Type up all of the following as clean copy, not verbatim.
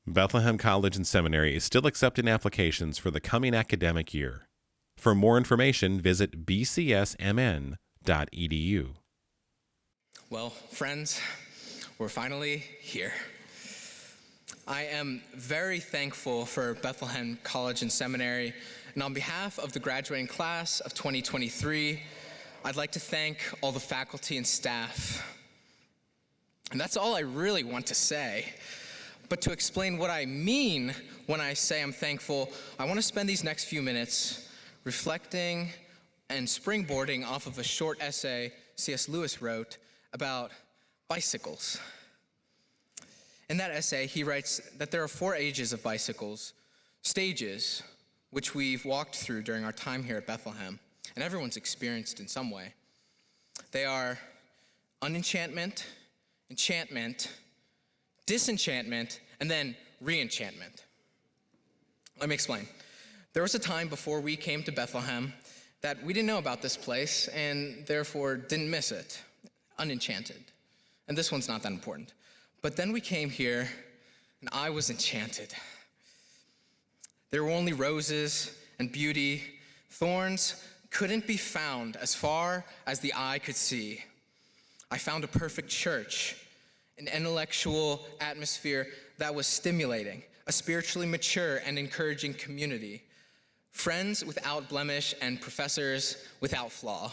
Bethlehem College and Seminary is still accepting applications for the coming academic year. For more information, visit bcsmn.edu. Well, friends, we're finally here. I am very thankful for Bethlehem College and Seminary, and on behalf of the graduating class of 2023, I'd like to thank all the faculty and staff. And that's all I really want to say. But to explain what I mean when I say I'm thankful, I want to spend these next few minutes reflecting and springboarding off of a short essay C.S. Lewis wrote about bicycles. In that essay, he writes that there are 4 ages of bicycles, stages, which we've walked through during our time here at Bethlehem, and everyone's experienced in some way. They are unenchantment, enchantment, disenchantment, and then reenchantment. Let me explain. There was a time before we came to Bethlehem that we didn't know about this place and therefore didn't miss it, unenchanted. And this one's not that important. But then we came here and I was enchanted. There were only roses and beauty. Thorns couldn't be found as far as the eye could see. I found a perfect church, an intellectual atmosphere that was stimulating, a spiritually mature and encouraging community, friends without blemish and professors without flaw.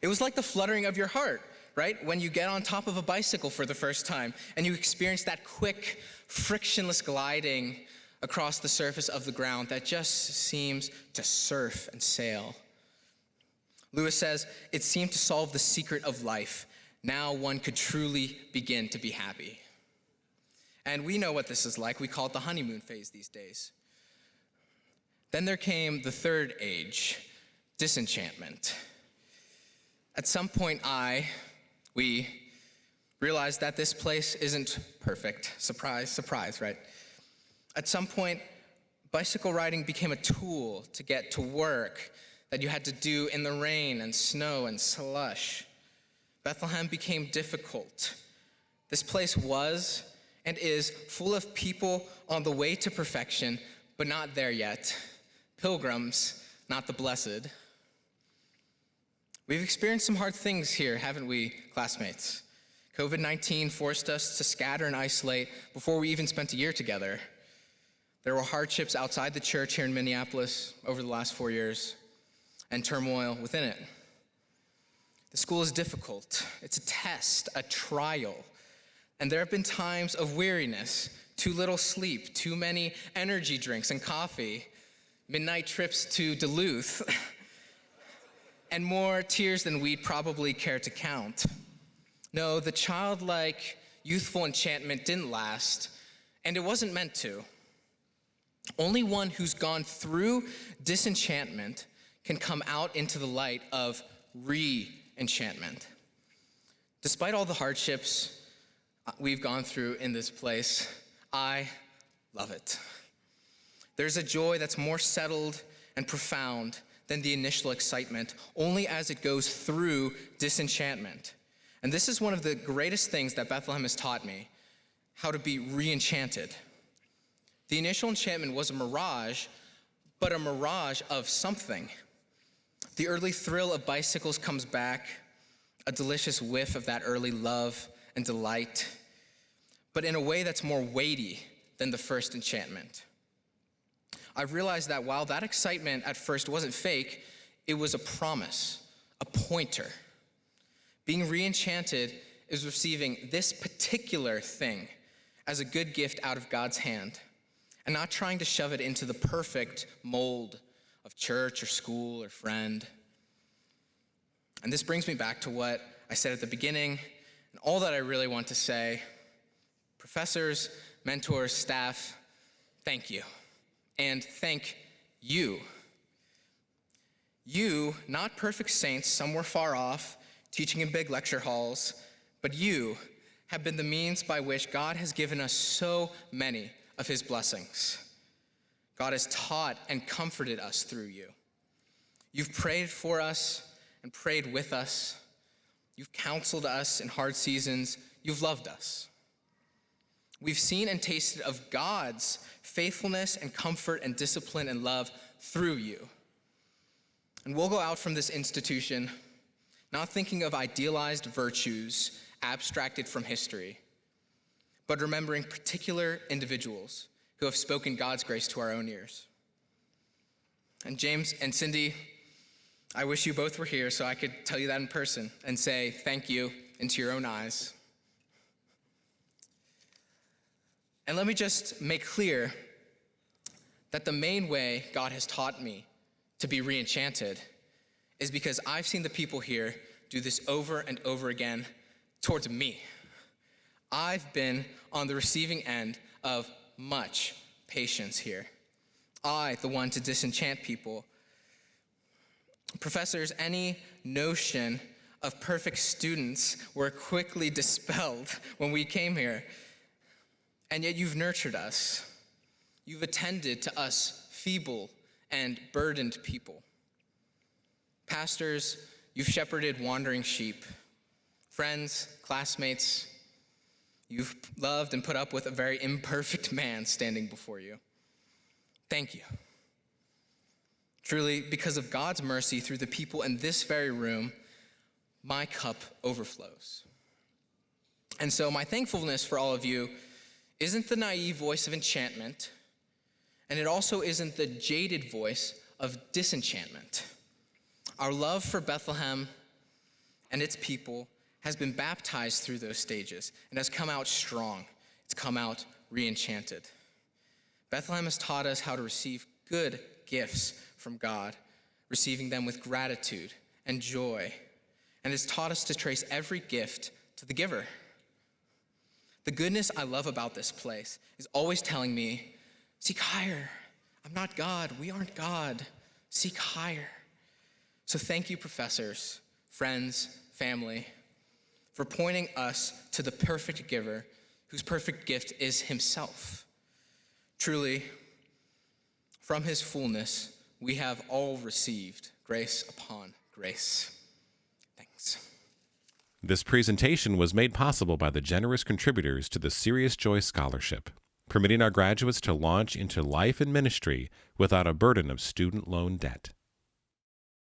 It was like the fluttering of your heart, right? When you get on top of a bicycle for the first time and you experience that quick, frictionless gliding across the surface of the ground that just seems to surf and sail. Lewis says, it seemed to solve the secret of life. Now one could truly begin to be happy. And we know what this is like. We call it the honeymoon phase these days. Then there came the 3rd age, disenchantment. At some point, we realized that this place isn't perfect. Surprise, surprise, right? At some point, bicycle riding became a tool to get to work that you had to do in the rain and snow and slush. Bethlehem became difficult. This place was and is full of people on the way to perfection, but not there yet. Pilgrims, not the blessed. We've experienced some hard things here, haven't we, classmates? COVID-19 forced us to scatter and isolate before we even spent a year together. There were hardships outside the church here in Minneapolis over the last 4 years, and turmoil within it. The school is difficult. It's a test, a trial. And there have been times of weariness, too little sleep, too many energy drinks and coffee, midnight trips to Duluth, and more tears than we'd probably care to count. No, the childlike, youthful enchantment didn't last, and it wasn't meant to. Only one who's gone through disenchantment can come out into the light of re-enchantment. Despite all the hardships we've gone through in this place, I love it. There's a joy that's more settled and profound than the initial excitement, only as it goes through disenchantment. And this is one of the greatest things that Bethlehem has taught me, how to be re-enchanted. The initial enchantment was a mirage, but a mirage of something. The early thrill of bicycles comes back, a delicious whiff of that early love and delight, but in a way that's more weighty than the first enchantment. I've realized that while that excitement at first wasn't fake, it was a promise, a pointer. Being re-enchanted is receiving this particular thing as a good gift out of God's hand and not trying to shove it into the perfect mold of church or school or friend. And this brings me back to what I said at the beginning and all that I really want to say. Professors, mentors, staff, thank you. And thank you. You, not perfect saints somewhere far off, teaching in big lecture halls, but you have been the means by which God has given us so many of his blessings. God has taught and comforted us through you. You've prayed for us and prayed with us. You've counseled us in hard seasons. You've loved us. We've seen and tasted of God's faithfulness and comfort and discipline and love through you. And we'll go out from this institution not thinking of idealized virtues abstracted from history, but remembering particular individuals who have spoken God's grace to our own ears. And James and Cindy, I wish you both were here so I could tell you that in person and say thank you into your own eyes. And let me just make clear that the main way God has taught me to be re-enchanted is because I've seen the people here do this over and over again towards me. I've been on the receiving end of much patience here. I, the one to disenchant people. Professors, any notion of perfect students were quickly dispelled when we came here. And yet you've nurtured us. You've attended to us feeble and burdened people. Pastors, you've shepherded wandering sheep. Friends, classmates, you've loved and put up with a very imperfect man standing before you. Thank you. Truly, because of God's mercy through the people in this very room, my cup overflows. And so my thankfulness for all of you isn't the naive voice of enchantment, and it also isn't the jaded voice of disenchantment. Our love for Bethlehem and its people has been baptized through those stages and has come out strong. It's come out re-enchanted. Bethlehem has taught us how to receive good gifts from God, receiving them with gratitude and joy, and has taught us to trace every gift to the giver. The goodness I love about this place is always telling me, seek higher. I'm not God. We aren't God. Seek higher. So thank you, professors, friends, family, for pointing us to the perfect giver whose perfect gift is himself. Truly, from his fullness, we have all received grace upon grace. Thanks. This presentation was made possible by the generous contributors to the Serious Joy Scholarship, permitting our graduates to launch into life and ministry without a burden of student loan debt.